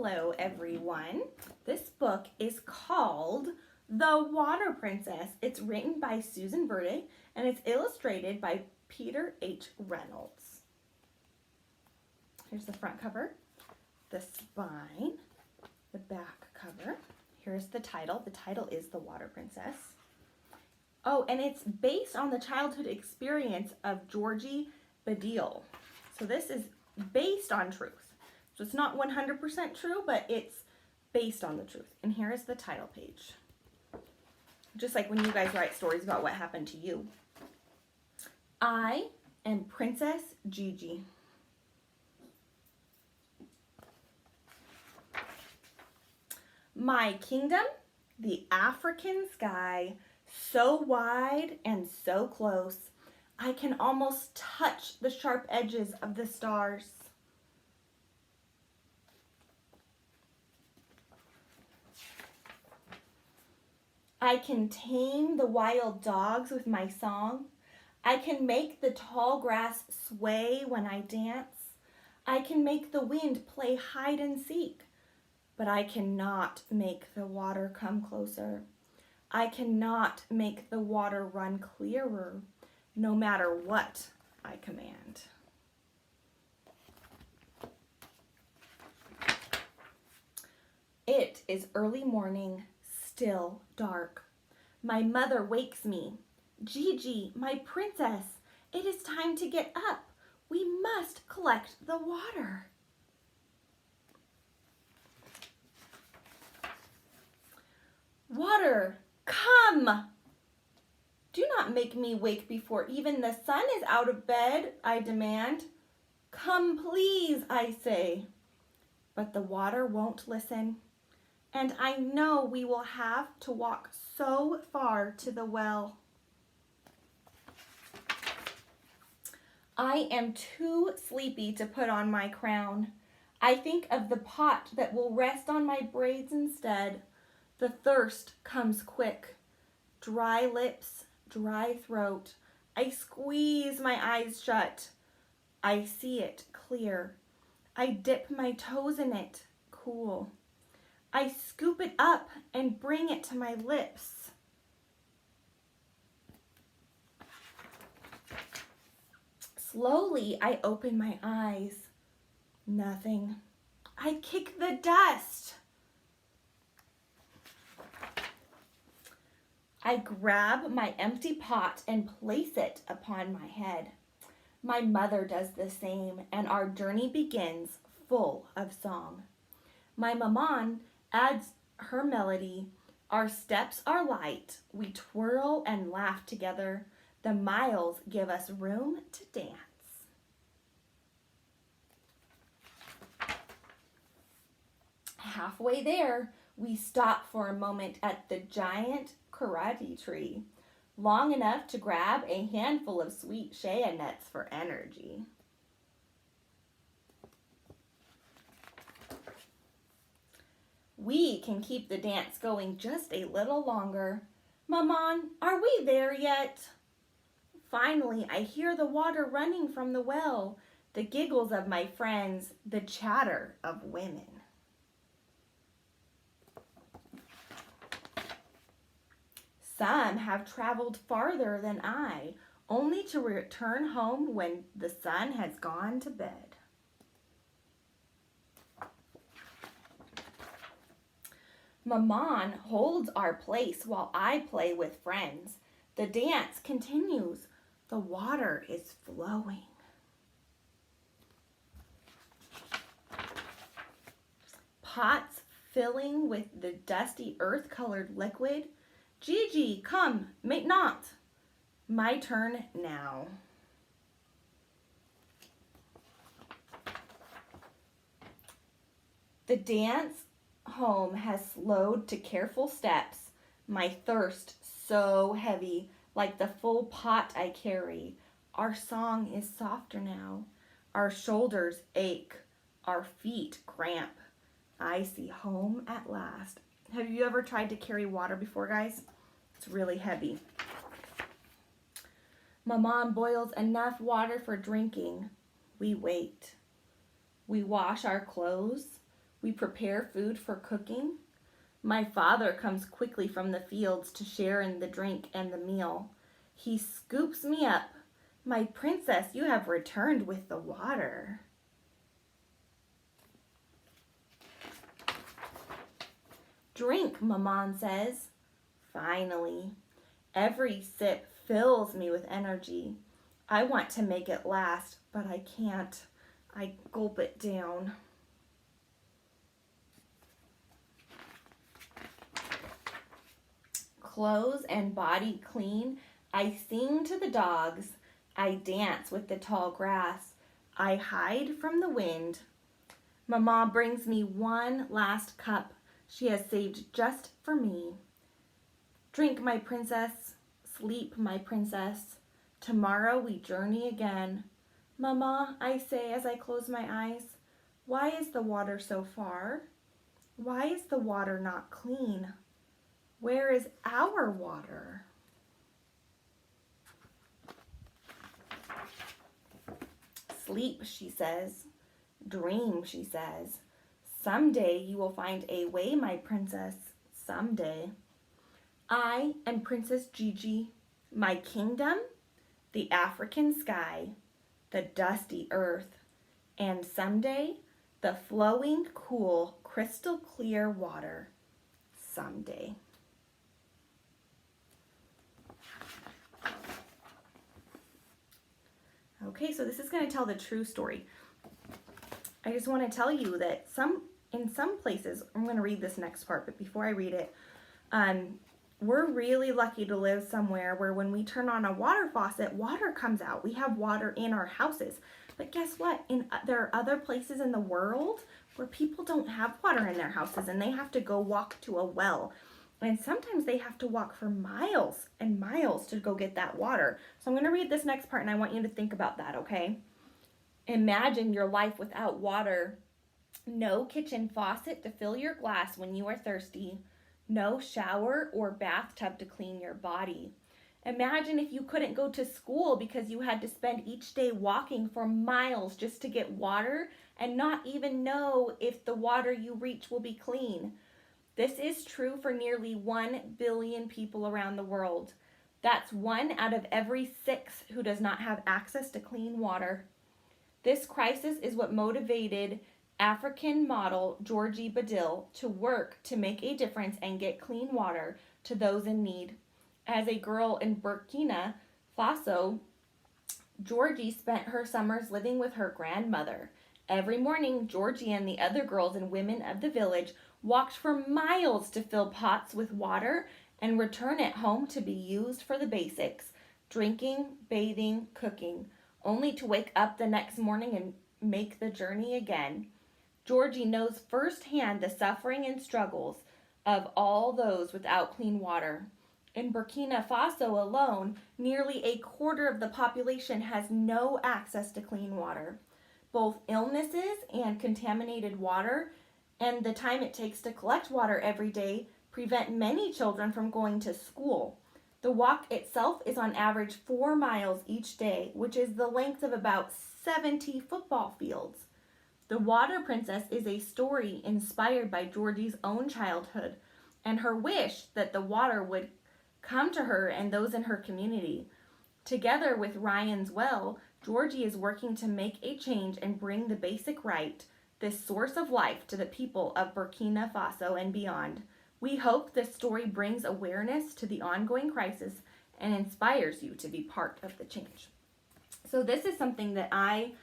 Hello everyone. This book is called The Water Princess. It's written by Susan Verde and it's illustrated by Peter H. Reynolds. Here's the front cover, the spine, the back cover. Here's the title. The title is The Water Princess. Oh, and it's based on the childhood experience of Georgie Badiel. So this is based on truth. So it's not 100% true, but it's based on the truth. And here is the title page. Just like when you guys write stories about what happened to you. I am Princess Gigi. My kingdom, the African sky, so wide and so close, I can almost touch the sharp edges of the stars. I can tame the wild dogs with my song. I can make the tall grass sway when I dance. I can make the wind play hide and seek, but I cannot make the water come closer. I cannot make the water run clearer, no matter what I command. It is early morning, still dark. My mother wakes me. Gigi, my princess, it is time to get up. We must collect the water. Water, come! Do not make me wake before even the sun is out of bed, I demand. Come, please, I say. But the water won't listen. And I know we will have to walk so far to the well. I am too sleepy to put on my crown. I think of the pot that will rest on my braids instead. The thirst comes quick. Dry lips, dry throat. I squeeze my eyes shut. I see it clear. I dip my toes in it, cool. I scoop it up and bring it to my lips. Slowly, I open my eyes. Nothing. I kick the dust. I grab my empty pot and place it upon my head. My mother does the same, and our journey begins full of song. My maman adds her melody. Our steps are light. We twirl and laugh together. The miles give us room to dance. Halfway there, we stop for a moment at the giant karate tree, long enough to grab a handful of sweet shea nuts for energy. We can keep the dance going just a little longer. Maman, are we there yet? Finally, I hear the water running from the well, the giggles of my friends, the chatter of women. Some have traveled farther than I, only to return home when the sun has gone to bed. Maman holds our place while I play with friends. The dance continues. The water is flowing. Pots filling with the dusty earth-colored liquid. Gigi, come, maintenant. My turn now. The dance home has slowed to careful steps, my thirst so heavy, like the full pot I carry. Our song is softer now. Our shoulders ache, our feet cramp. I see home at last. Have you ever tried to carry water before, guys? It's really heavy. Maman boils enough water for drinking. We wait. We wash our clothes. We prepare food for cooking. My father comes quickly from the fields to share in the drink and the meal. He scoops me up. My princess, you have returned with the water. Drink, Maman says. Finally. Every sip fills me with energy. I want to make it last, but I can't. I gulp it down. Clothes and body clean, I sing to the dogs. I dance with the tall grass. I hide from the wind. Mama brings me one last cup she has saved just for me. Drink, my princess. Sleep, my princess. Tomorrow we journey again. Mama, I say as I close my eyes, why is the water so far? Why is the water not clean? Where is our water? Sleep, she says. Dream, she says. Someday you will find a way, my princess. Someday. I am Princess Gigi. My kingdom, the African sky, the dusty earth, and someday the flowing, cool, crystal clear water. Someday. Okay, so this is going to tell the true story. I just want to tell you that in some places, I'm going to read this next part, but before I read it, we're really lucky to live somewhere where when we turn on a water faucet, water comes out. We have water in our houses. But guess what? There are other places in the world where people don't have water in their houses and they have to go walk to a well. And sometimes they have to walk for miles and miles to go get that water. So I'm going to read this next part and I want you to think about that, okay? Imagine your life without water. No kitchen faucet to fill your glass when you are thirsty. No shower or bathtub to clean your body. Imagine if you couldn't go to school because you had to spend each day walking for miles just to get water and not even know if the water you reach will be clean. This is true for nearly 1 billion people around the world. That's 1 out of every 6 who does not have access to clean water. This crisis is what motivated African model Georgie Badiel to work to make a difference and get clean water to those in need. As a girl in Burkina Faso, Georgie spent her summers living with her grandmother. Every morning, Georgie and the other girls and women of the village walked for miles to fill pots with water and return it home to be used for the basics, drinking, bathing, cooking, only to wake up the next morning and make the journey again. Georgie knows firsthand the suffering and struggles of all those without clean water. In Burkina Faso alone, nearly a quarter of the population has no access to clean water. Both illnesses and contaminated water and the time it takes to collect water every day prevent many children from going to school. The walk itself is on average 4 miles each day, which is the length of about 70 football fields. The Water Princess is a story inspired by Georgie's own childhood and her wish that the water would come to her and those in her community. Together with Ryan's Well, Georgie is working to make a change and bring the basic right, this source of life, to the people of Burkina Faso and beyond. We hope this story brings awareness to the ongoing crisis and inspires you to be part of the change. So this is something that I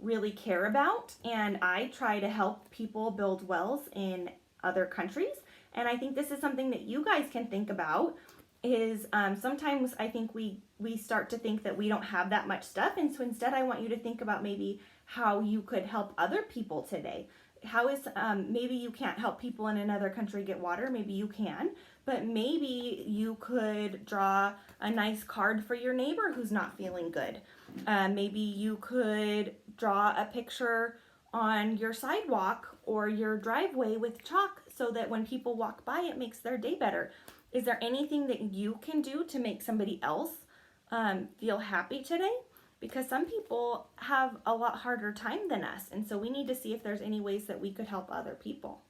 really care about, and I try to help people build wells in other countries. And I think this is something that you guys can think about is sometimes I think we start to think that we don't have that much stuff. And so instead I want you to think about maybe how you could help other people today. How is, maybe you can't help people in another country get water, maybe you can, but maybe you could draw a nice card for your neighbor who's not feeling good. Maybe you could draw a picture on your sidewalk or your driveway with chalk so that when people walk by, it makes their day better. Is there anything that you can do to make somebody else feel happy today? because some people have a lot harder time than us, and so we need to see if there's any ways that we could help other people.